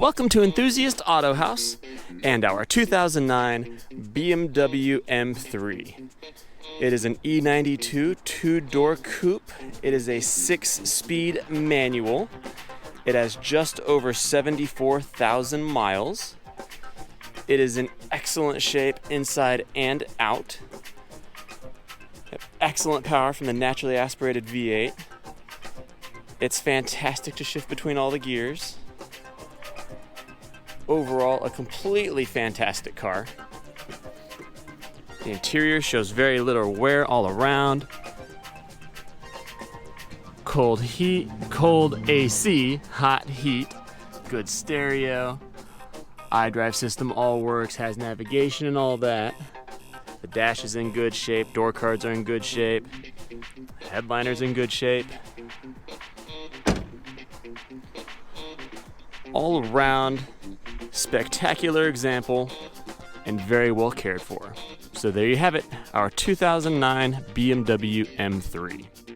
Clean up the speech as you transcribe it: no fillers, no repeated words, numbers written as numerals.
welcome to Enthusiast Autohaus and our 2009 BMW M3. It is an E92 two-door coupe. It is a 6-speed manual. It has just over 74,000 miles. It is in excellent shape inside and out. Excellent power from the naturally aspirated V8. It's fantastic to shift between all the gears. Overall, a completely fantastic car. The interior shows very little wear all around. Cold heat, cold AC, hot heat, good stereo. iDrive system all works, has navigation and all that. The dash is in good shape, door cards are in good shape. Headliner's in good shape. All around, spectacular example and very well cared for. So there you have it, our 2009 BMW M3.